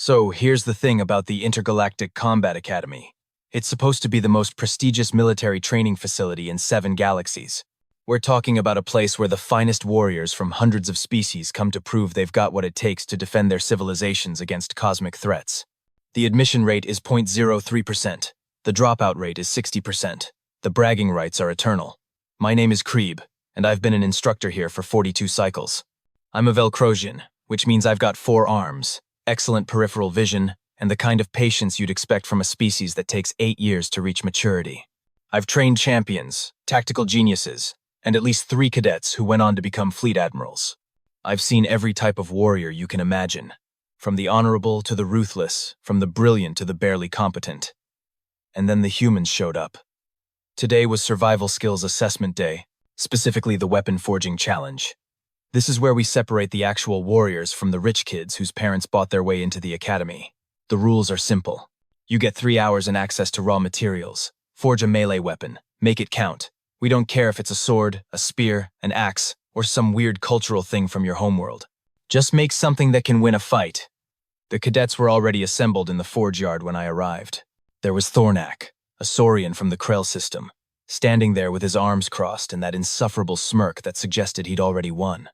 So here's the thing about the Intergalactic Combat Academy. It's supposed to be the most prestigious military training facility in 7 galaxies. We're talking about a place where the finest warriors from hundreds of species come to prove they've got what it takes to defend their civilizations against cosmic threats. The admission rate is 0.03%. The dropout rate is 60%. The bragging rights are eternal. My name is Krebe, and I've been an instructor here for 42 cycles. I'm a Velcrosian, which means I've got 4 arms, excellent peripheral vision, and the kind of patience you'd expect from a species that takes 8 years to reach maturity. I've trained champions, tactical geniuses, and at least 3 cadets who went on to become fleet admirals. I've seen every type of warrior you can imagine, from the honorable to the ruthless, from the brilliant to the barely competent. And then the humans showed up. Today was Survival Skills Assessment Day, specifically the Weapon Forging Challenge. This is where we separate the actual warriors from the rich kids whose parents bought their way into the academy. The rules are simple. You get 3 hours and access to raw materials. Forge a melee weapon. Make it count. We don't care if it's a sword, a spear, an axe, or some weird cultural thing from your homeworld. Just make something that can win a fight. The cadets were already assembled in the forge yard when I arrived. There was Thornak, a Saurian from the Krell system, standing there with his arms crossed and that insufferable smirk that suggested he'd already won.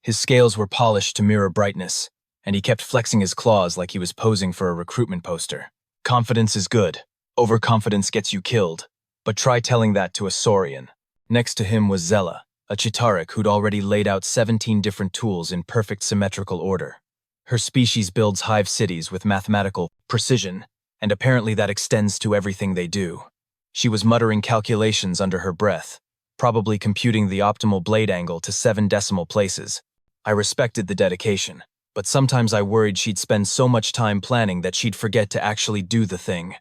His scales were polished to mirror brightness, and he kept flexing his claws like he was posing for a recruitment poster. Confidence is good. Overconfidence gets you killed. But try telling that to a Saurian. Next to him was Zella, a Chitauric who'd already laid out 17 different tools in perfect symmetrical order. Her species builds hive cities with mathematical precision, and apparently that extends to everything they do. She was muttering calculations under her breath, probably computing the optimal blade angle to 7 decimal places. I respected the dedication, but sometimes I worried she'd spend so much time planning that she'd forget to actually do the thing.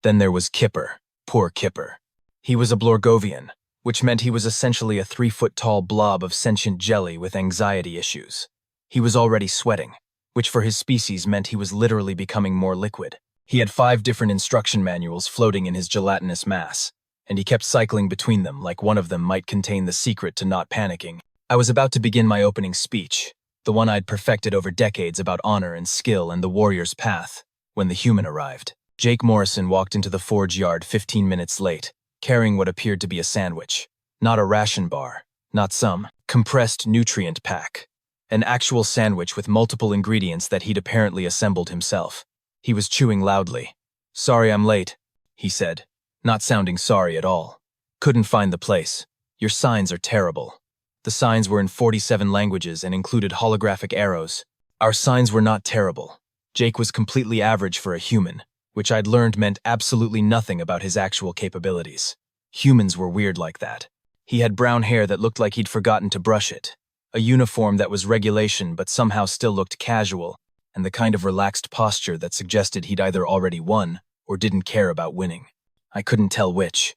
Then there was Kipper. Poor Kipper. He was a Blorgovian, which meant he was essentially a 3-foot-tall blob of sentient jelly with anxiety issues. He was already sweating, which for his species meant he was literally becoming more liquid. He had 5 different instruction manuals floating in his gelatinous mass, and he kept cycling between them like one of them might contain the secret to not panicking. I was about to begin my opening speech, the one I'd perfected over decades about honor and skill and the warrior's path, when the human arrived. Jake Morrison walked into the forge yard 15 minutes late, carrying what appeared to be a sandwich. Not a ration bar, not some compressed nutrient pack. An actual sandwich with multiple ingredients that he'd apparently assembled himself. He was chewing loudly. "Sorry I'm late," he said, not sounding sorry at all. "Couldn't find the place. Your signs are terrible." The signs were in 47 languages and included holographic arrows. Our signs were not terrible. Jake was completely average for a human, which I'd learned meant absolutely nothing about his actual capabilities. Humans were weird like that. He had brown hair that looked like he'd forgotten to brush it, a uniform that was regulation but somehow still looked casual, and the kind of relaxed posture that suggested he'd either already won or didn't care about winning. I couldn't tell which.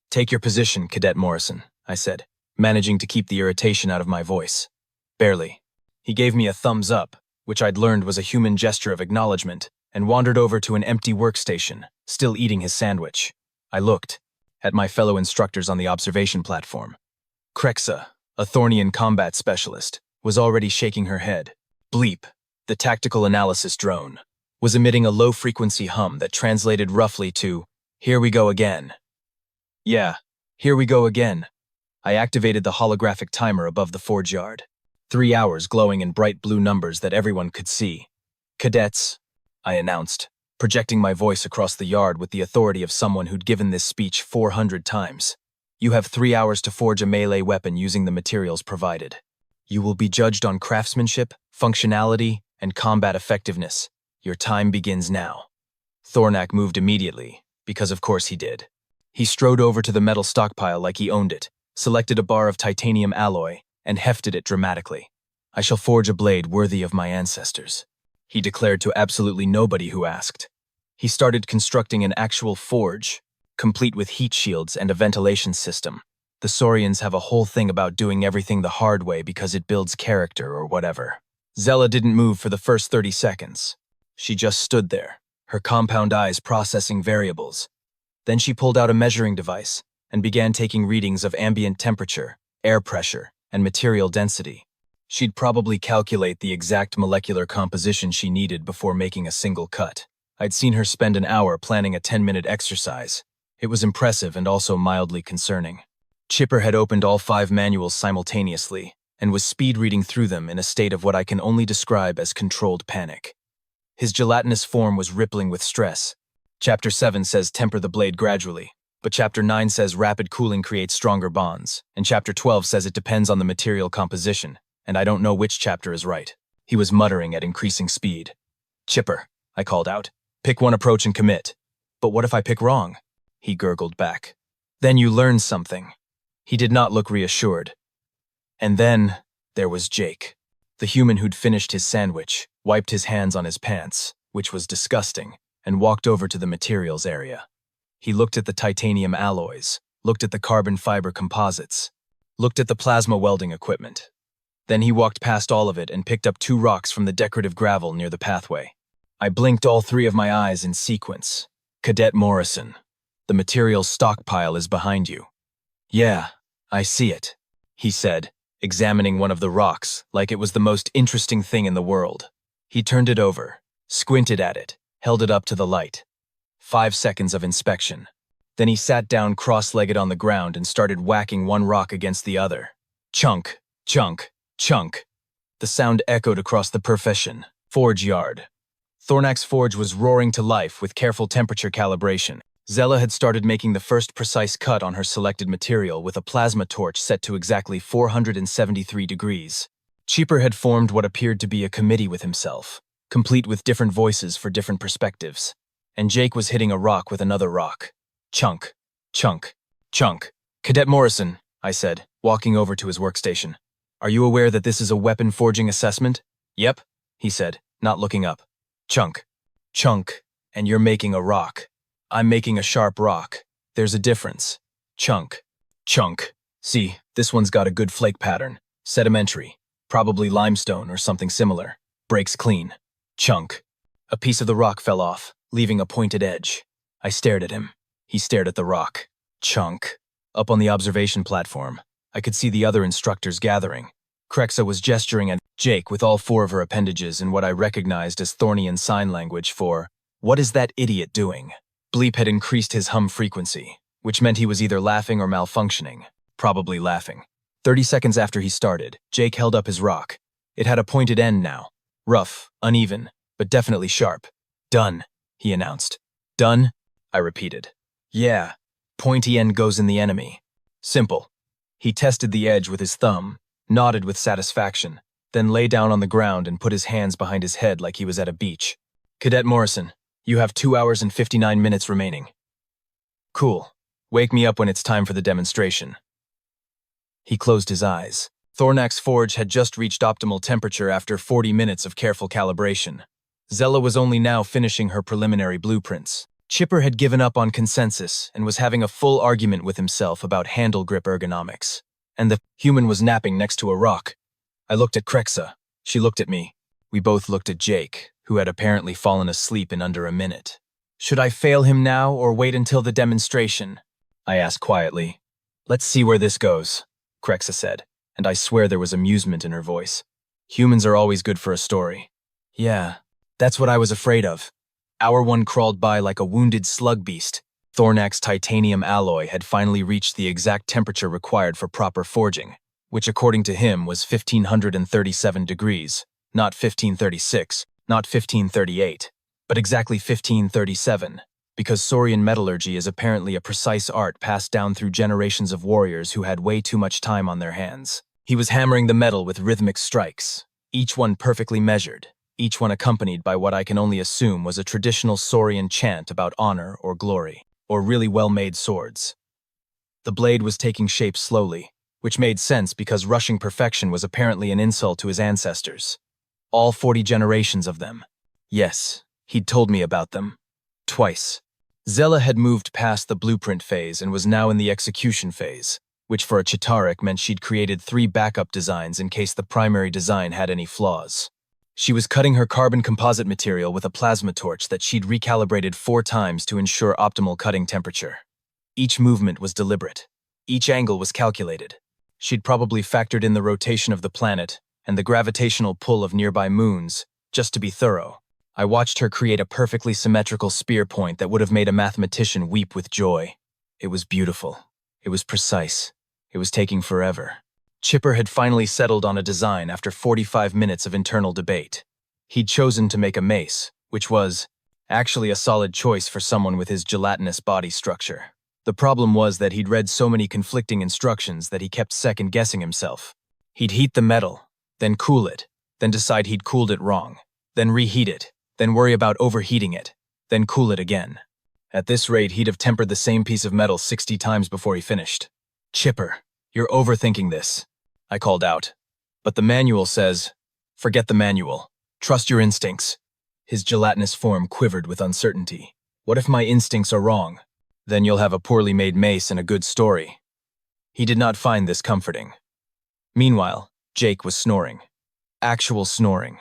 "Take your position, Cadet Morrison," I said, managing to keep the irritation out of my voice. Barely. He gave me a thumbs up, which I'd learned was a human gesture of acknowledgement, and wandered over to an empty workstation, still eating his sandwich. I looked at my fellow instructors on the observation platform. Krexa, a Thornian combat specialist, was already shaking her head. Bleep, the tactical analysis drone, was emitting a low-frequency hum that translated roughly to, "Here we go again." Yeah, here we go again. I activated the holographic timer above the forge yard. 3 hours glowing in bright blue numbers that everyone could see. "Cadets," I announced, projecting my voice across the yard with the authority of someone who'd given this speech 400 times. "You have 3 hours to forge a melee weapon using the materials provided. You will be judged on craftsmanship, functionality, and combat effectiveness. Your time begins now." Thornak moved immediately, because of course he did. He strode over to the metal stockpile like he owned it, selected a bar of titanium alloy, and hefted it dramatically. "I shall forge a blade worthy of my ancestors," he declared to absolutely nobody who asked. He started constructing an actual forge, complete with heat shields and a ventilation system. The Saurians have a whole thing about doing everything the hard way because it builds character or whatever. Zella didn't move for the first 30 seconds. She just stood there, her compound eyes processing variables. Then she pulled out a measuring device and began taking readings of ambient temperature, air pressure, and material density. She'd probably calculate the exact molecular composition she needed before making a single cut. I'd seen her spend an hour planning a 10-minute exercise. It was impressive and also mildly concerning. Chipper had opened all 5 manuals simultaneously and was speed-reading through them in a state of what I can only describe as controlled panic. His gelatinous form was rippling with stress. Chapter 7 says temper the blade gradually, but Chapter 9 says rapid cooling creates stronger bonds, and Chapter 12 says it depends on the material composition, and I don't know which chapter is right. He was muttering at increasing speed. "Chipper," I called out, "pick one approach and commit." "But what if I pick wrong?" he gurgled back. "Then you learn something." He did not look reassured. And then there was Jake, the human who'd finished his sandwich, wiped his hands on his pants, which was disgusting, and walked over to the materials area. He looked at the titanium alloys, looked at the carbon fiber composites, looked at the plasma welding equipment. Then he walked past all of it and picked up 2 rocks from the decorative gravel near the pathway. I blinked all 3 of my eyes in sequence. "Cadet Morrison, the materials stockpile is behind you." "Yeah, I see it," he said, examining one of the rocks like it was the most interesting thing in the world. He turned it over, squinted at it, held it up to the light. 5 seconds of inspection. Then he sat down cross-legged on the ground and started whacking one rock against the other. Chunk, chunk, chunk. The sound echoed across the profession. Forge yard. Thornax Forge was roaring to life with careful temperature calibration. Zella had started making the first precise cut on her selected material with a plasma torch set to exactly 473 degrees. Cheaper had formed what appeared to be a committee with himself, complete with different voices for different perspectives. And Jake was hitting a rock with another rock. Chunk, chunk, chunk. "Cadet Morrison," I said, walking over to his workstation. "Are you aware that this is a weapon forging assessment?" "Yep," he said, not looking up. "Chunk, chunk, and you're making a rock. I'm making a sharp rock. There's a difference. Chunk, chunk. See, this one's got a good flake pattern. Sedimentary, probably limestone or something similar. Breaks clean. Chunk." A piece of the rock fell off, leaving a pointed edge. I stared at him. He stared at the rock. Chunk. Up on the observation platform, I could see the other instructors gathering. Krexa was gesturing at Jake with all 4 of her appendages in what I recognized as Thornian sign language for, "What is that idiot doing?" Bleep had increased his hum frequency, which meant he was either laughing or malfunctioning, probably laughing. 30 seconds after he started, Jake held up his rock. It had a pointed end now. Rough, uneven, but definitely sharp. "Done," he announced. "Done?" I repeated. "Yeah, pointy end goes in the enemy. Simple." He tested the edge with his thumb, nodded with satisfaction, then lay down on the ground and put his hands behind his head like he was at a beach. "Cadet Morrison, you have 2 hours and 59 minutes remaining." "Cool. Wake me up when it's time for the demonstration." He closed his eyes. Thornax Forge had just reached optimal temperature after 40 minutes of careful calibration. Zella was only now finishing her preliminary blueprints. Chipper had given up on consensus and was having a full argument with himself about handle grip ergonomics. And the human was napping next to a rock. I looked at Krexa. She looked at me. We both looked at Jake, who had apparently fallen asleep in under a minute. "Should I fail him now or wait until the demonstration?" I asked quietly. "Let's see where this goes," Krexa said, and I swear there was amusement in her voice. "Humans are always good for a story." "Yeah, that's what I was afraid of." Hour 1 crawled by like a wounded slug beast. Thornax titanium alloy had finally reached the exact temperature required for proper forging, which according to him was 1537 degrees, not 1536, not 1538, but exactly 1537, because Saurian metallurgy is apparently a precise art passed down through generations of warriors who had way too much time on their hands. He was hammering the metal with rhythmic strikes, each one perfectly measured, each one accompanied by what I can only assume was a traditional Saurian chant about honor or glory, or really well-made swords. The blade was taking shape slowly, which made sense because rushing perfection was apparently an insult to his ancestors. All 40 generations of them. Yes, he'd told me about them. Twice. Zella had moved past the blueprint phase and was now in the execution phase, which for a Chitauric meant she'd created 3 backup designs in case the primary design had any flaws. She was cutting her carbon composite material with a plasma torch that she'd recalibrated 4 times to ensure optimal cutting temperature. Each movement was deliberate. Each angle was calculated. She'd probably factored in the rotation of the planet and the gravitational pull of nearby moons, just to be thorough. I watched her create a perfectly symmetrical spear point that would have made a mathematician weep with joy. It was beautiful. It was precise. It was taking forever. Chipper had finally settled on a design after 45 minutes of internal debate. He'd chosen to make a mace, which was actually a solid choice for someone with his gelatinous body structure. The problem was that he'd read so many conflicting instructions that he kept second-guessing himself. He'd heat the metal, then cool it, then decide he'd cooled it wrong, then reheat it, then worry about overheating it, then cool it again. At this rate, he'd have tempered the same piece of metal 60 times before he finished. "Chipper, you're overthinking this," I called out. "But the manual says, forget the manual. Trust your instincts." His gelatinous form quivered with uncertainty. "What if my instincts are wrong? Then you'll have a poorly made mace and a good story." He did not find this comforting. Meanwhile, Jake was snoring. Actual snoring.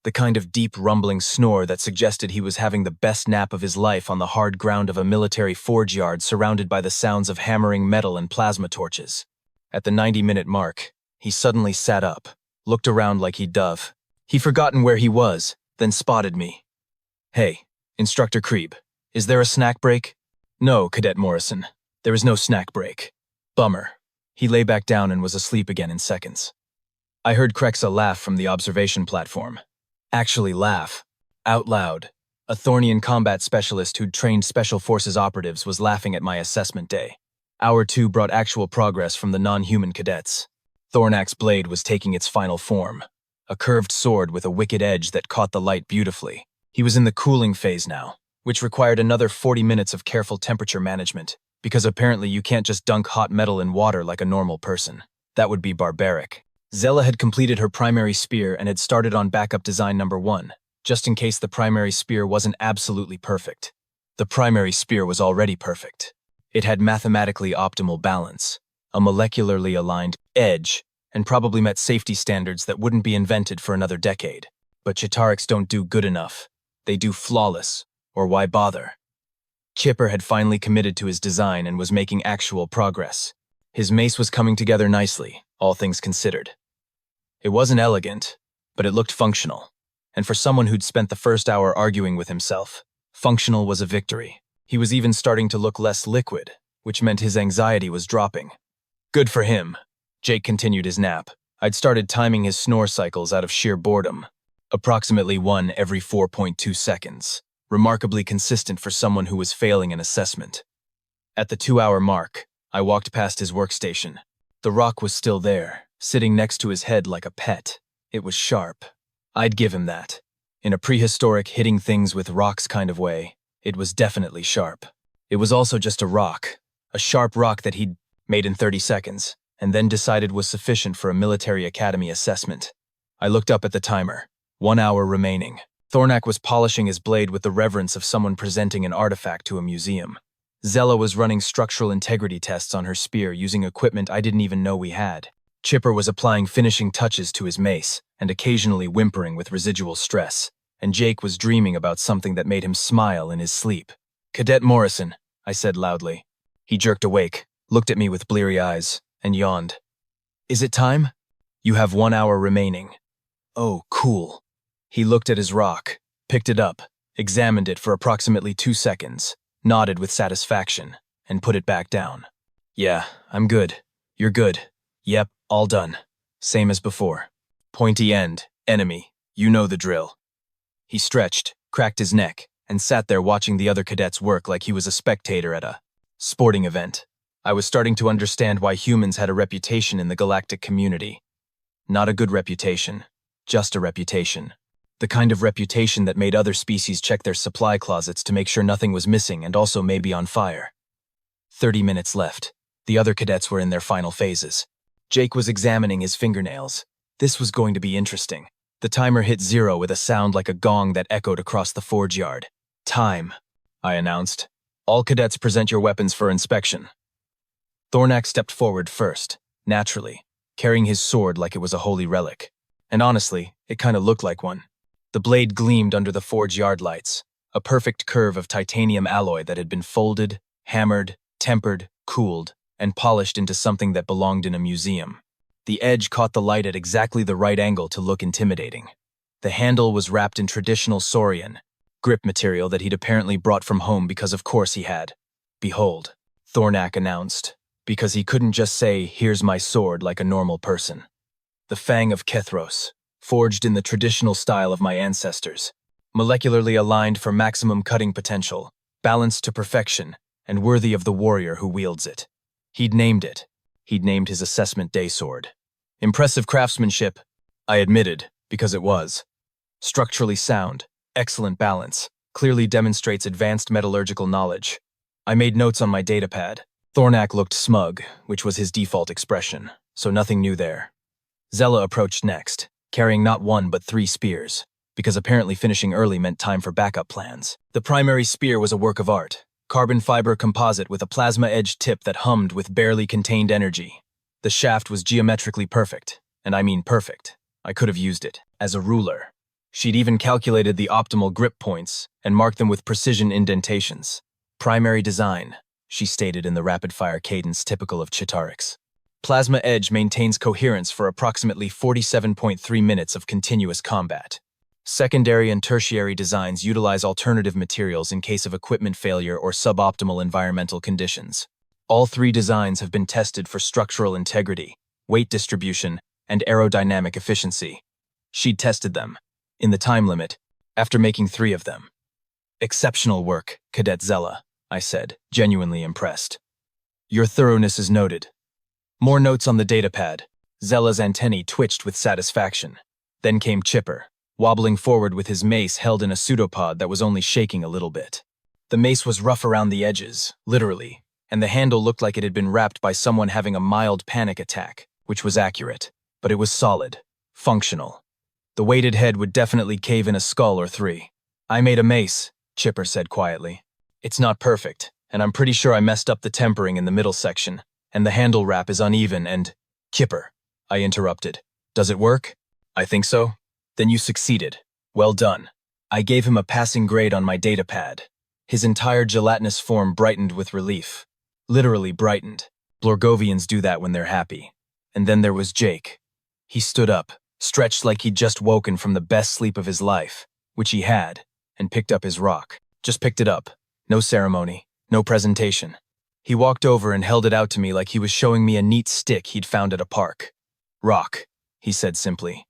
The kind of deep rumbling snore that suggested he was having the best nap of his life on the hard ground of a military forge yard surrounded by the sounds of hammering metal and plasma torches. At the 90-minute mark, he suddenly sat up, looked around like he'd dove. He'd forgotten where he was, then spotted me. "Hey, Instructor Krieb, is there a snack break?" "No, Cadet Morrison, there is no snack break." "Bummer." He lay back down and was asleep again in seconds. I heard Krexa laugh from the observation platform. Actually laugh. Out loud. A Thornian combat specialist who'd trained Special Forces operatives was laughing at my assessment day. Hour 2 brought actual progress from the non-human cadets. Thornak's blade was taking its final form. A curved sword with a wicked edge that caught the light beautifully. He was in the cooling phase now, which required another 40 minutes of careful temperature management, because apparently you can't just dunk hot metal in water like a normal person. That would be barbaric. Zella had completed her primary spear and had started on backup design number 1, just in case the primary spear wasn't absolutely perfect. The primary spear was already perfect. It had mathematically optimal balance, a molecularly aligned edge, and probably met safety standards that wouldn't be invented for another decade. But Chitariks don't do good enough. They do flawless, or why bother? Chipper had finally committed to his design and was making actual progress. His mace was coming together nicely, all things considered. It wasn't elegant, but it looked functional. And for someone who'd spent the first hour arguing with himself, functional was a victory. He was even starting to look less liquid, which meant his anxiety was dropping. Good for him. Jake continued his nap. I'd started timing his snore cycles out of sheer boredom. Approximately 1 every 4.2 seconds. Remarkably consistent for someone who was failing an assessment. At the 2-hour mark, I walked past his workstation. The rock was still there, sitting next to his head like a pet. It was sharp. I'd give him that. In a prehistoric hitting things with rocks kind of way, it was definitely sharp. It was also just a rock. A sharp rock that he'd made in 30 seconds, and then decided was sufficient for a military academy assessment. I looked up at the timer. 1 hour remaining. Thornak was polishing his blade with the reverence of someone presenting an artifact to a museum. Zella was running structural integrity tests on her spear using equipment I didn't even know we had. Chipper was applying finishing touches to his mace and occasionally whimpering with residual stress, and Jake was dreaming about something that made him smile in his sleep. "Cadet Morrison," I said loudly. He jerked awake, looked at me with bleary eyes, and yawned. "Is it time?" "You have 1 hour remaining." "Oh, cool." He looked at his rock, picked it up, examined it for approximately 2 seconds, nodded with satisfaction, and put it back down. "Yeah, I'm good. You're good. Yep, all done. Same as before. Pointy end, enemy, you know the drill." He stretched, cracked his neck, and sat there watching the other cadets work like he was a spectator at a sporting event. I was starting to understand why humans had a reputation in the galactic community. Not a good reputation, just a reputation. The kind of reputation that made other species check their supply closets to make sure nothing was missing and also maybe on fire. 30 minutes left. The other cadets were in their final phases. Jake was examining his fingernails. This was going to be interesting. The timer hit 0 with a sound like a gong that echoed across the forge yard. "Time," I announced. "All cadets present your weapons for inspection." Thornak stepped forward first, naturally, carrying his sword like it was a holy relic. And honestly, it kind of looked like one. The blade gleamed under the forge yard lights, a perfect curve of titanium alloy that had been folded, hammered, tempered, cooled, and polished into something that belonged in a museum. The edge caught the light at exactly the right angle to look intimidating. The handle was wrapped in traditional Saurian grip material that he'd apparently brought from home because of course he had. "Behold," Thornak announced, because he couldn't just say, "Here's my sword," like a normal person. The Fang of Kethros, forged in the traditional style of my ancestors, molecularly aligned for maximum cutting potential, balanced to perfection, and worthy of the warrior who wields it. He'd named it. He'd named his assessment day sword. Impressive craftsmanship, I admitted, because it was. Structurally sound, excellent balance, clearly demonstrates advanced metallurgical knowledge. I made notes on my datapad. Thornak looked smug, which was his default expression, so nothing new there. Zella approached next, carrying not one but 3 spears, because apparently finishing early meant time for backup plans. The primary spear was a work of art, carbon fiber composite with a plasma-edged tip that hummed with barely contained energy. The shaft was geometrically perfect, and I mean perfect. I could have used it as a ruler. She'd even calculated the optimal grip points and marked them with precision indentations. "Primary design," she stated in the rapid-fire cadence typical of Chitariks. "Plasma edge maintains coherence for approximately 47.3 minutes of continuous combat. Secondary and tertiary designs utilize alternative materials in case of equipment failure or suboptimal environmental conditions. All 3 designs have been tested for structural integrity, weight distribution, and aerodynamic efficiency. She'd tested them, in the time limit, after making 3 of them." "Exceptional work, Cadet Zella," I said, genuinely impressed. "Your thoroughness is noted." More notes on the datapad. Zella's antennae twitched with satisfaction. Then came Chipper, wobbling forward with his mace held in a pseudopod that was only shaking a little bit. The mace was rough around the edges, literally, and the handle looked like it had been wrapped by someone having a mild panic attack, which was accurate, but it was solid, functional. The weighted head would definitely cave in a skull or 3. "I made a mace," Chipper said quietly. "It's not perfect, and I'm pretty sure I messed up the tempering in the middle section, and the handle wrap is uneven and—" "Chipper," I interrupted. "Does it work?" "I think so." "Then you succeeded. Well done." I gave him a passing grade on my datapad. His entire gelatinous form brightened with relief. Literally brightened. Blorgovians do that when they're happy. And then there was Jake. He stood up, stretched like he'd just woken from the best sleep of his life, which he had, and picked up his rock. Just picked it up. No ceremony, no presentation. He walked over and held it out to me like he was showing me a neat stick he'd found at a park. "Rock," he said simply.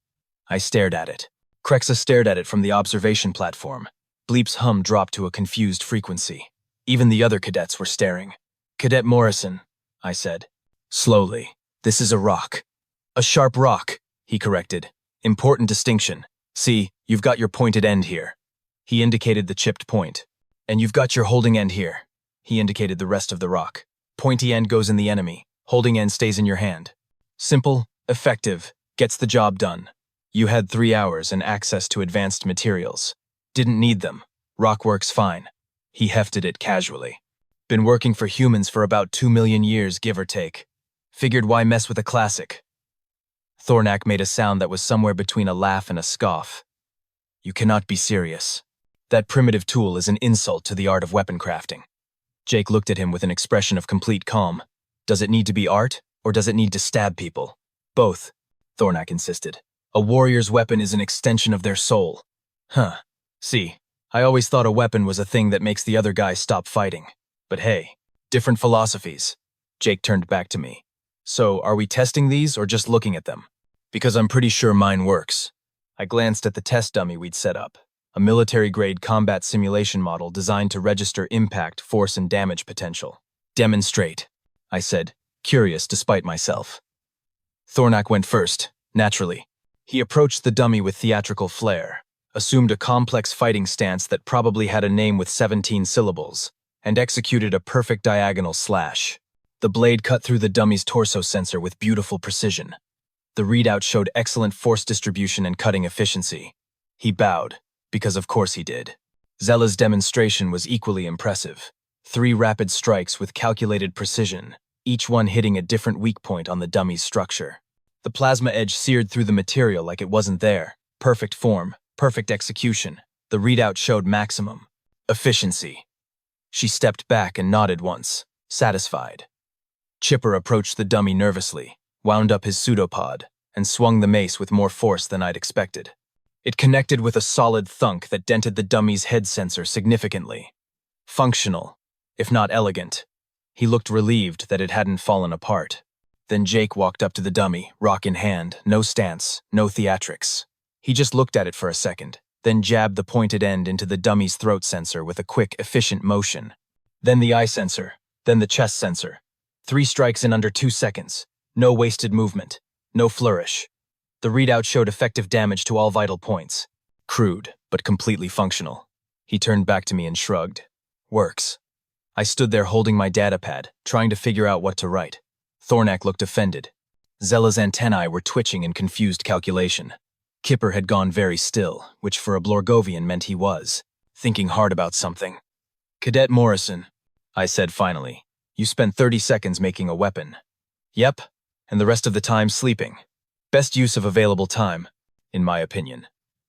I stared at it. Krexa stared at it from the observation platform. Bleep's hum dropped to a confused frequency. Even the other cadets were staring. "Cadet Morrison," I said. Slowly. "This is a rock." "A sharp rock," he corrected. "Important distinction. See, you've got your pointed end here." He indicated the chipped point. "And you've got your holding end here." He indicated the rest of the rock. "Pointy end goes in the enemy. Holding end stays in your hand. Simple, effective, gets the job done. You had 3 hours and access to advanced materials. Didn't need them. Rock works fine." He hefted it casually. "Been working for humans for about 2 million years, give or take. Figured why mess with a classic." Thornak made a sound that was somewhere between a laugh and a scoff. "You cannot be serious. That primitive tool is an insult to the art of weapon crafting." Jake looked at him with an expression of complete calm. "Does it need to be art, or does it need to stab people?" "Both," Thornak insisted. "A warrior's weapon is an extension of their soul." "Huh. See, I always thought a weapon was a thing that makes the other guy stop fighting. But hey, different philosophies." Jake turned back to me. "So, are we testing these or just looking at them? Because I'm pretty sure mine works." I glanced at the test dummy we'd set up, a military-grade combat simulation model designed to register impact, force, and damage potential. "Demonstrate," I said, curious despite myself. Thornak went first, naturally. He approached the dummy with theatrical flair, assumed a complex fighting stance that probably had a name with 17 syllables, and executed a perfect diagonal slash. The blade cut through the dummy's torso sensor with beautiful precision. The readout showed excellent force distribution and cutting efficiency. He bowed, because of course he did. Zella's demonstration was equally impressive. 3 rapid strikes with calculated precision, each one hitting a different weak point on the dummy's structure. The plasma edge seared through the material like it wasn't there. Perfect form, perfect execution. The readout showed maximum efficiency. She stepped back and nodded once, satisfied. Chipper approached the dummy nervously, wound up his pseudopod, and swung the mace with more force than I'd expected. It connected with a solid thunk that dented the dummy's head sensor significantly. Functional, if not elegant. He looked relieved that it hadn't fallen apart. Then Jake walked up to the dummy, rock in hand, no stance, no theatrics. He just looked at it for a second, then jabbed the pointed end into the dummy's throat sensor with a quick, efficient motion. Then the eye sensor, then the chest sensor. 3 strikes in under 2 seconds. No wasted movement, no flourish. The readout showed effective damage to all vital points. Crude, but completely functional. He turned back to me and shrugged. Works. I stood there holding my datapad, trying to figure out what to write. Thornak looked offended. Zella's antennae were twitching in confused calculation. Kipper had gone very still, which for a Blorgovian meant he was, thinking hard about something. Cadet Morrison, I said finally, you spent 30 seconds making a weapon. Yep, and the rest of the time sleeping. Best use of available time, in my opinion.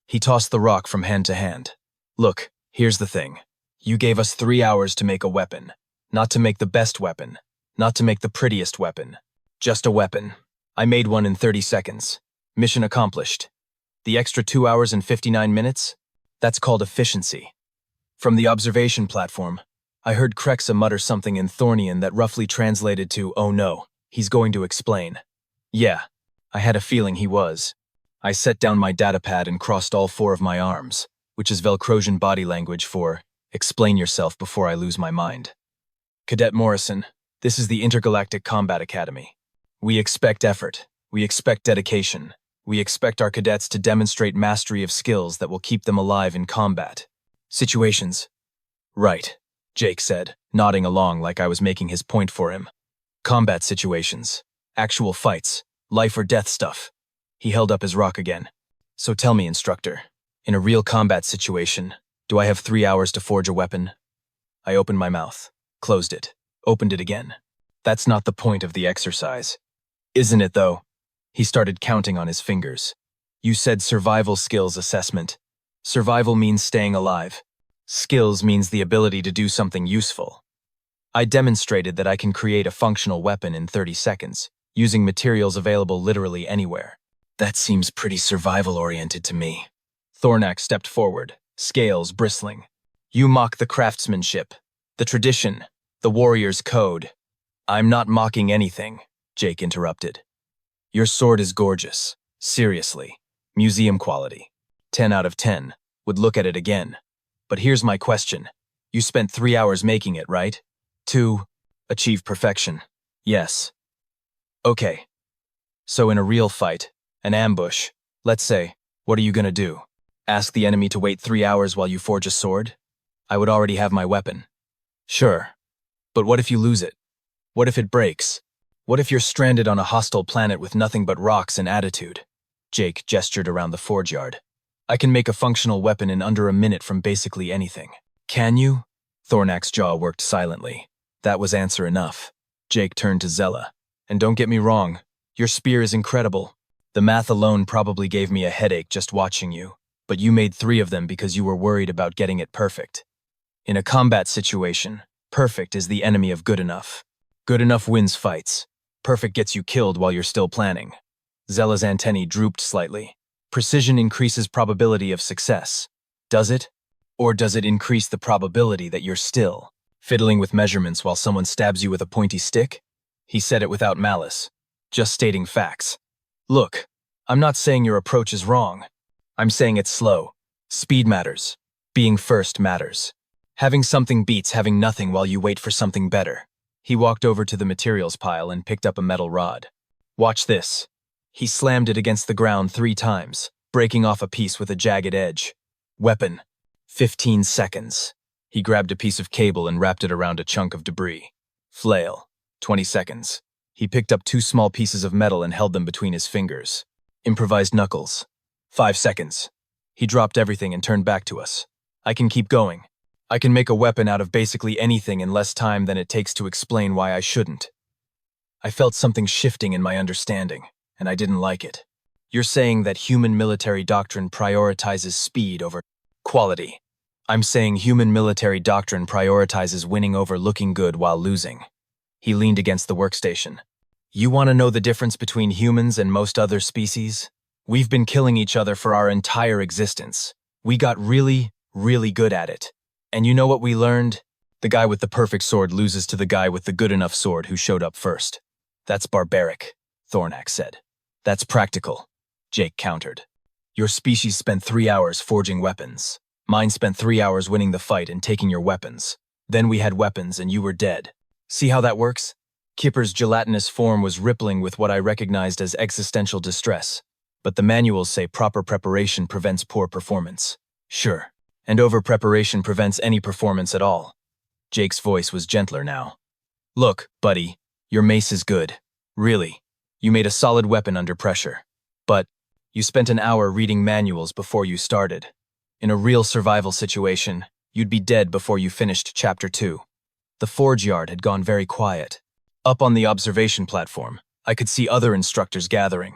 He tossed the rock from hand to hand. Look, here's the thing. You gave us 3 hours to make a weapon. Not to make the best weapon. Not to make the prettiest weapon. Just a weapon. I made one in 30 seconds. Mission accomplished. The extra 2 hours and 59 minutes? That's called efficiency. From the observation platform, I heard Krexa mutter something in Thornian that roughly translated to, oh no, he's going to explain. Yeah, I had a feeling he was. I set down my datapad and crossed all 4 of my arms, which is Velcrosian body language for, explain yourself before I lose my mind. Cadet Morrison, this is the Intergalactic Combat Academy. We expect effort. We expect dedication. We expect our cadets to demonstrate mastery of skills that will keep them alive in combat. Situations. Right, Jake said, nodding along like I was making his point for him. Combat situations. Actual fights. Life or death stuff. He held up his rock again. So tell me, instructor, in a real combat situation, do I have 3 hours to forge a weapon? I opened my mouth, closed it, opened it again. That's not the point of the exercise. Isn't it, though? He started counting on his fingers. You said survival skills assessment. Survival means staying alive. Skills means the ability to do something useful. I demonstrated that I can create a functional weapon in 30 seconds, using materials available literally anywhere. That seems pretty survival-oriented to me. Thornak stepped forward, scales bristling. You mock the craftsmanship, the tradition, the warrior's code. I'm not mocking anything, Jake interrupted. Your sword is gorgeous. Seriously. Museum quality. 10 out of 10. Would look at it again. But here's my question. You spent 3 hours making it, right? To achieve perfection. Yes. Okay. So in a real fight, an ambush, let's say, what are you gonna do? Ask the enemy to wait 3 hours while you forge a sword? I would already have my weapon. Sure. But what if you lose it? What if it breaks? What if you're stranded on a hostile planet with nothing but rocks and attitude? Jake gestured around the forge yard. I can make a functional weapon in under a minute from basically anything. Can you? Thornak's jaw worked silently. That was answer enough. Jake turned to Zella. And don't get me wrong, your spear is incredible. The math alone probably gave me a headache just watching you, but you made 3 of them because you were worried about getting it perfect. In a combat situation, perfect is the enemy of good enough. Good enough wins fights. Perfect gets you killed while you're still planning. Zella's antennae drooped slightly. Precision increases probability of success. Does it? Or does it increase the probability that you're still fiddling with measurements while someone stabs you with a pointy stick? He said it without malice, just stating facts. Look, I'm not saying your approach is wrong. I'm saying it's slow. Speed matters. Being first matters. Having something beats having nothing while you wait for something better. He walked over to the materials pile and picked up a metal rod. Watch this. He slammed it against the ground 3 times, breaking off a piece with a jagged edge. Weapon. 15 seconds. He grabbed a piece of cable and wrapped it around a chunk of debris. Flail. 20 seconds. He picked up 2 small pieces of metal and held them between his fingers. Improvised knuckles. 5 seconds. He dropped everything and turned back to us. I can keep going. I can make a weapon out of basically anything in less time than it takes to explain why I shouldn't. I felt something shifting in my understanding, and I didn't like it. You're saying that human military doctrine prioritizes speed over quality. I'm saying human military doctrine prioritizes winning over looking good while losing. He leaned against the workstation. You want to know the difference between humans and most other species? We've been killing each other for our entire existence. We got really, really good at it. And you know what we learned? The guy with the perfect sword loses to the guy with the good enough sword who showed up first. That's barbaric, Thornak said. That's practical, Jake countered. Your species spent 3 hours forging weapons. Mine spent 3 hours winning the fight and taking your weapons. Then we had weapons and you were dead. See how that works? Kipper's gelatinous form was rippling with what I recognized as existential distress. But the manuals say proper preparation prevents poor performance. Sure. And over-preparation prevents any performance at all. Jake's voice was gentler now. Look, buddy, your mace is good. Really. You made a solid weapon under pressure. But you spent an hour reading manuals before you started. In a real survival situation, you'd be dead before you finished Chapter 2. The forge yard had gone very quiet. Up on the observation platform, I could see other instructors gathering.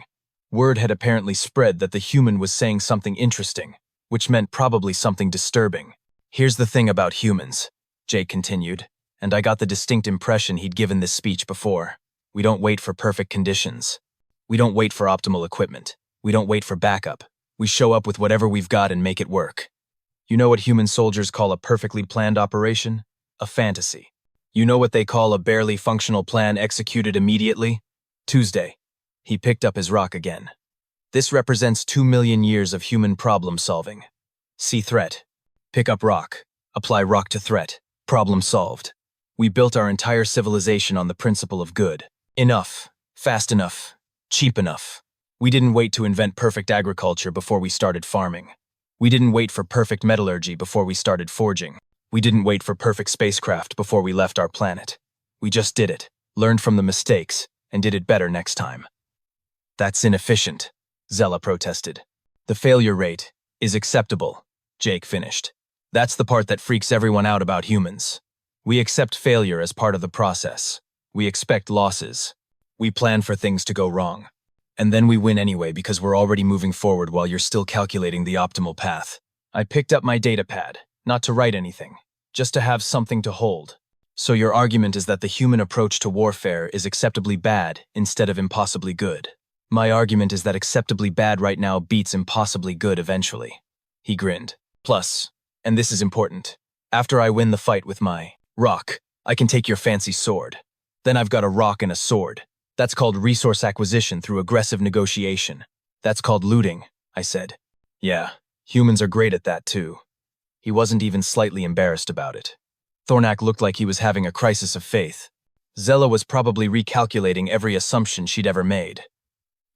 Word had apparently spread that the human was saying something interesting, which meant probably something disturbing. Here's the thing about humans, Jake continued, and I got the distinct impression he'd given this speech before. We don't wait for perfect conditions. We don't wait for optimal equipment. We don't wait for backup. We show up with whatever we've got and make it work. You know what human soldiers call a perfectly planned operation? A fantasy. You know what they call a barely functional plan executed immediately? Tuesday. He picked up his rock again. This represents 2 million years of human problem solving. See threat. Pick up rock. Apply rock to threat. Problem solved. We built our entire civilization on the principle of good. Enough. Fast enough. Cheap enough. We didn't wait to invent perfect agriculture before we started farming. We didn't wait for perfect metallurgy before we started forging. We didn't wait for perfect spacecraft before we left our planet. We just did it, learned from the mistakes, and did it better next time. That's inefficient, Zella protested. The failure rate is acceptable, Jake finished. That's the part that freaks everyone out about humans. We accept failure as part of the process. We expect losses. We plan for things to go wrong. And then we win anyway because we're already moving forward while you're still calculating the optimal path. I picked up my data pad, not to write anything, just to have something to hold. So your argument is that the human approach to warfare is acceptably bad instead of impossibly good. My argument is that acceptably bad right now beats impossibly good eventually. He grinned. Plus, and this is important, after I win the fight with my rock, I can take your fancy sword. Then I've got a rock and a sword. That's called resource acquisition through aggressive negotiation. That's called looting, I said. Yeah, humans are great at that too. He wasn't even slightly embarrassed about it. Thornak looked like he was having a crisis of faith. Zella was probably recalculating every assumption she'd ever made.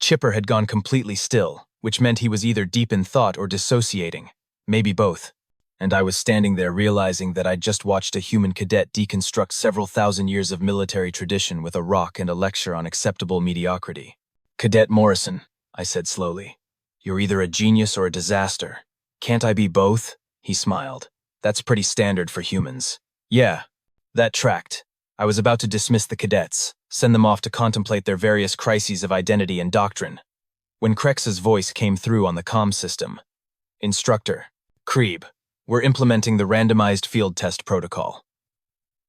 Chipper had gone completely still, which meant he was either deep in thought or dissociating, maybe both. And I was standing there realizing that I'd just watched a human cadet deconstruct several thousand years of military tradition with a rock and a lecture on acceptable mediocrity. Cadet Morrison, I said slowly, you're either a genius or a disaster. Can't I be both? He smiled. That's pretty standard for humans. Yeah, that tracked. I was about to dismiss the cadets, send them off to contemplate their various crises of identity and doctrine, when Krex's voice came through on the comm system. Instructor, Krieb, we're implementing the randomized field test protocol.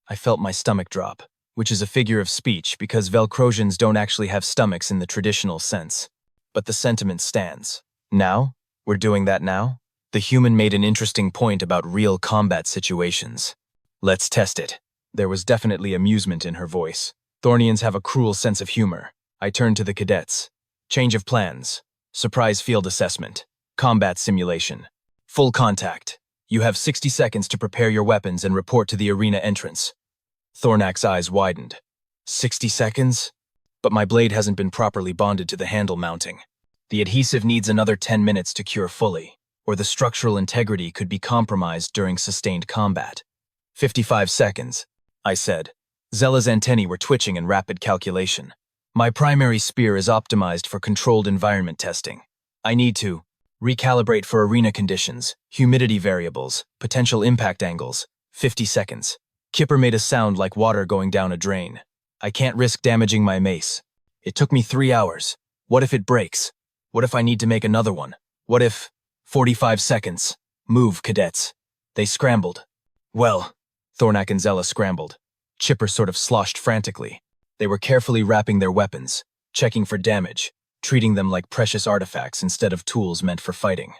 I felt my stomach drop, which is a figure of speech because Velcrosians don't actually have stomachs in the traditional sense. But the sentiment stands. Now? We're doing that now? The human made an interesting point about real combat situations. Let's test it. There was definitely amusement in her voice. Thornians have a cruel sense of humor. I turned to the cadets. Change of plans. Surprise field assessment. Combat simulation. Full contact. You have 60 seconds to prepare your weapons and report to the arena entrance. Thornak's eyes widened. 60 seconds? But my blade hasn't been properly bonded to the handle mounting. The adhesive needs another 10 minutes to cure fully, or the structural integrity could be compromised during sustained combat. 55 seconds, I said. Zella's antennae were twitching in rapid calculation. My primary spear is optimized for controlled environment testing. I need to recalibrate for arena conditions, humidity variables, potential impact angles. 50 seconds. Kipper made a sound like water going down a drain. I can't risk damaging my mace. It took me 3 hours. What if it breaks? What if I need to make another one? What if... 45 seconds. Move, cadets. They scrambled. Well, Thornak and Zella scrambled. Chipper sort of sloshed frantically. They were carefully wrapping their weapons, checking for damage, treating them like precious artifacts instead of tools meant for fighting.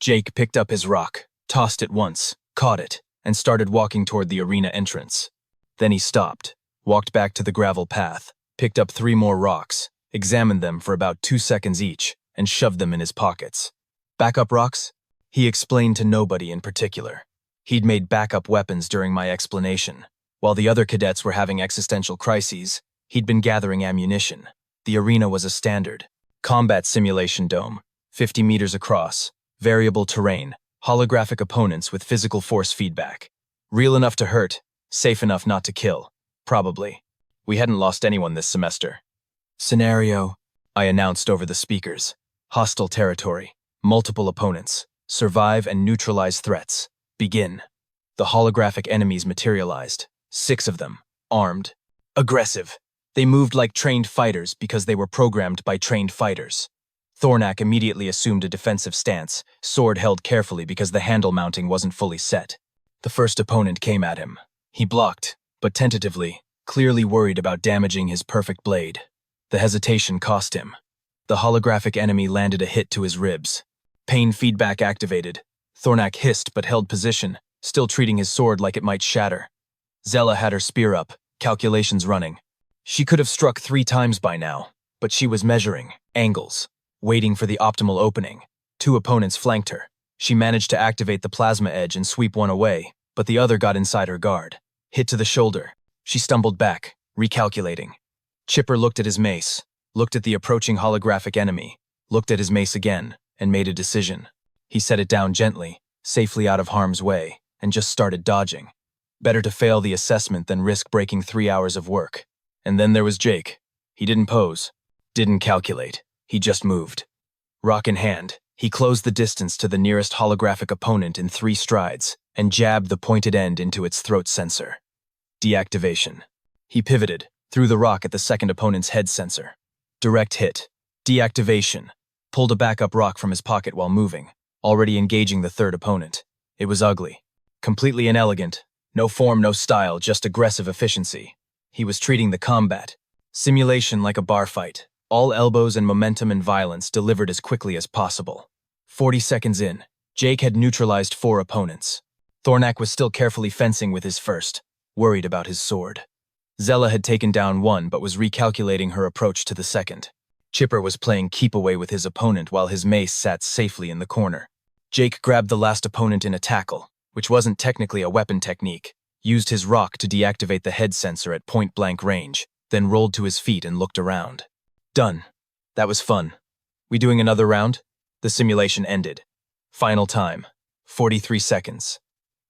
Jake picked up his rock, tossed it once, caught it, and started walking toward the arena entrance. Then he stopped, walked back to the gravel path, picked up 3 more rocks, examined them for about 2 seconds each, and shoved them in his pockets. Backup rocks? He explained to nobody in particular. He'd made backup weapons during my explanation. While the other cadets were having existential crises, he'd been gathering ammunition. The arena was a standard combat simulation dome, 50 meters across, variable terrain, holographic opponents with physical force feedback. Real enough to hurt, safe enough not to kill. Probably. We hadn't lost anyone this semester. Scenario, I announced over the speakers. Hostile territory, multiple opponents, survive and neutralize threats. Begin. The holographic enemies materialized, 6 of them, armed, aggressive. They moved like trained fighters because they were programmed by trained fighters. Thornak immediately assumed a defensive stance, sword held carefully because the handle mounting wasn't fully set. The first opponent came at him. He blocked, but tentatively, clearly worried about damaging his perfect blade. The hesitation cost him. The holographic enemy landed a hit to his ribs. Pain feedback activated. Thornak hissed but held position, still treating his sword like it might shatter. Zella had her spear up, calculations running. She could have struck 3 times by now, but she was measuring angles, waiting for the optimal opening. 2 opponents flanked her. She managed to activate the plasma edge and sweep one away, but the other got inside her guard. Hit to the shoulder. She stumbled back, recalculating. Chipper looked at his mace, looked at the approaching holographic enemy, looked at his mace again, and made a decision. He set it down gently, safely out of harm's way, and just started dodging. Better to fail the assessment than risk breaking 3 hours of work. And then there was Jake. He didn't pose, didn't calculate. He just moved. Rock in hand, he closed the distance to the nearest holographic opponent in 3 strides and jabbed the pointed end into its throat sensor. Deactivation. He pivoted, threw the rock at the second opponent's head sensor. Direct hit. Deactivation. Pulled a backup rock from his pocket while moving, already engaging the third opponent. It was ugly. Completely inelegant. No form, no style, just aggressive efficiency. He was treating the combat simulation like a bar fight. All elbows and momentum and violence delivered as quickly as possible. 40 seconds in, Jake had neutralized 4 opponents. Thornak was still carefully fencing with his first, worried about his sword. Zella had taken down 1 but was recalculating her approach to the second. Chipper was playing keep away with his opponent while his mace sat safely in the corner. Jake grabbed the last opponent in a tackle, which wasn't technically a weapon technique, used his rock to deactivate the head sensor at point-blank range, then rolled to his feet and looked around. Done. That was fun. We doing another round? The simulation ended. Final time. 43 seconds.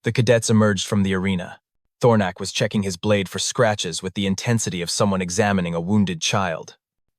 The cadets emerged from the arena. Thornak was checking his blade for scratches with the intensity of someone examining a wounded child.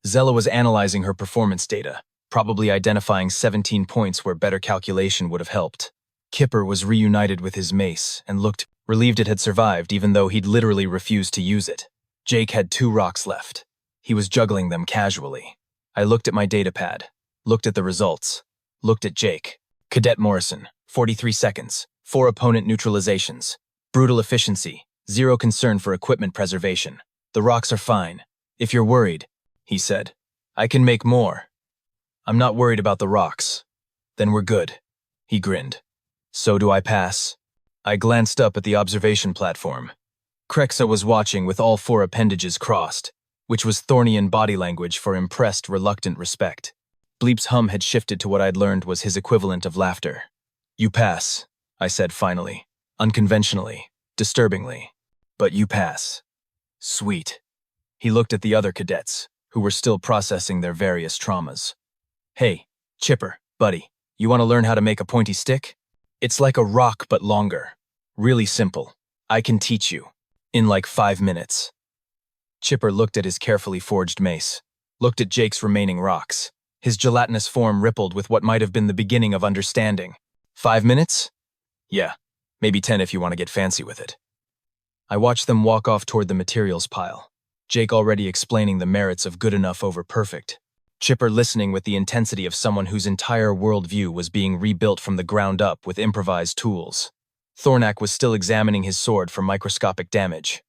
Zella was analyzing her performance data, probably identifying 17 points where better calculation would have helped. Kipper was reunited with his mace and looked relieved it had survived even though he'd literally refused to use it. Jake had 2 rocks left. He was juggling them casually. I looked at my datapad, looked at the results, looked at Jake. Cadet Morrison, 43 seconds, 4 opponent neutralizations. Brutal efficiency, 0 concern for equipment preservation. The rocks are fine. If you're worried, he said, I can make more. I'm not worried about the rocks. Then we're good. He grinned. So do I pass? I glanced up at the observation platform. Krexa was watching with all 4 appendages crossed, which was Thornian body language for impressed, reluctant respect. Bleep's hum had shifted to what I'd learned was his equivalent of laughter. You pass, I said finally, unconventionally, disturbingly. But you pass. Sweet. He looked at the other cadets, who were still processing their various traumas. Hey, Chipper, buddy, you want to learn how to make a pointy stick? It's like a rock but longer. Really simple. I can teach you. In like 5 minutes. Chipper looked at his carefully forged mace, looked at Jake's remaining rocks. His gelatinous form rippled with what might have been the beginning of understanding. 5 minutes? Yeah, maybe 10 if you want to get fancy with it. I watched them walk off toward the materials pile, Jake already explaining the merits of good enough over perfect. Chipper listening with the intensity of someone whose entire worldview was being rebuilt from the ground up with improvised tools. Thornak was still examining his sword for microscopic damage.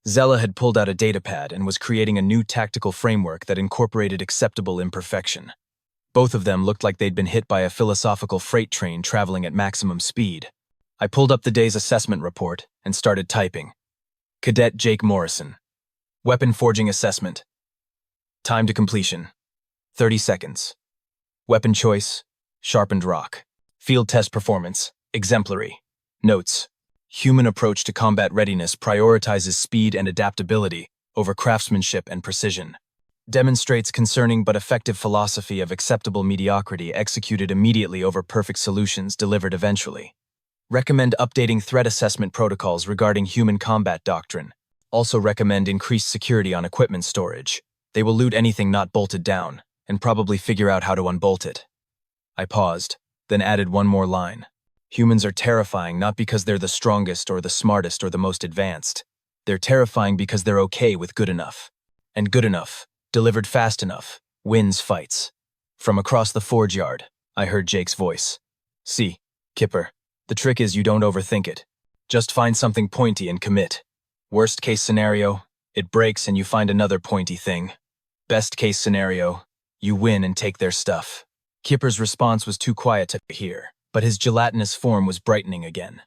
Zella had pulled out a datapad and was creating a new tactical framework that incorporated acceptable imperfection. Both of them looked like they'd been hit by a philosophical freight train traveling at maximum speed. I pulled up the day's assessment report and started typing. Cadet Jake Morrison. Weapon Forging Assessment. Time to completion. 30 seconds. Weapon choice. Sharpened rock. Field test performance. Exemplary. Notes. Human approach to combat readiness prioritizes speed and adaptability over craftsmanship and precision. Demonstrates concerning but effective philosophy of acceptable mediocrity executed immediately over perfect solutions delivered eventually. Recommend updating threat assessment protocols regarding human combat doctrine. Also recommend increased security on equipment storage. They will loot anything not bolted down, and probably figure out how to unbolt it. I paused, then added one more line. Humans are terrifying not because they're the strongest or the smartest or the most advanced. They're terrifying because they're okay with good enough. And good enough, delivered fast enough, wins fights. From across the forge yard, I heard Jake's voice. See, Kipper, the trick is you don't overthink it. Just find something pointy and commit. Worst case scenario, it breaks and you find another pointy thing. Best case scenario, you win and take their stuff. Kipper's response was too quiet to hear, but his gelatinous form was brightening again.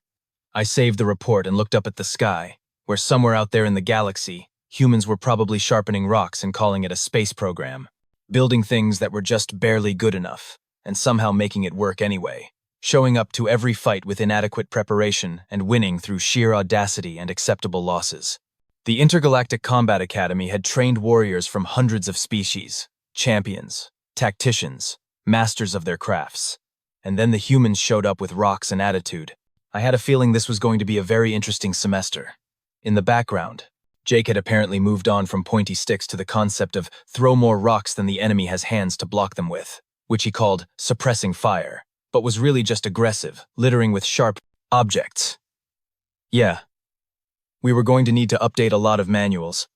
I saved the report and looked up at the sky, where somewhere out there in the galaxy, humans were probably sharpening rocks and calling it a space program, building things that were just barely good enough, and somehow making it work anyway, showing up to every fight with inadequate preparation and winning through sheer audacity and acceptable losses. The Intergalactic Combat Academy had trained warriors from hundreds of species, champions, tacticians, masters of their crafts. And then the humans showed up with rocks and attitude. I had a feeling this was going to be a very interesting semester. In the background, Jake had apparently moved on from pointy sticks to the concept of throw more rocks than the enemy has hands to block them with, which he called suppressing fire, but was really just aggressive, littering with sharp objects. Yeah. We were going to need to update a lot of manuals,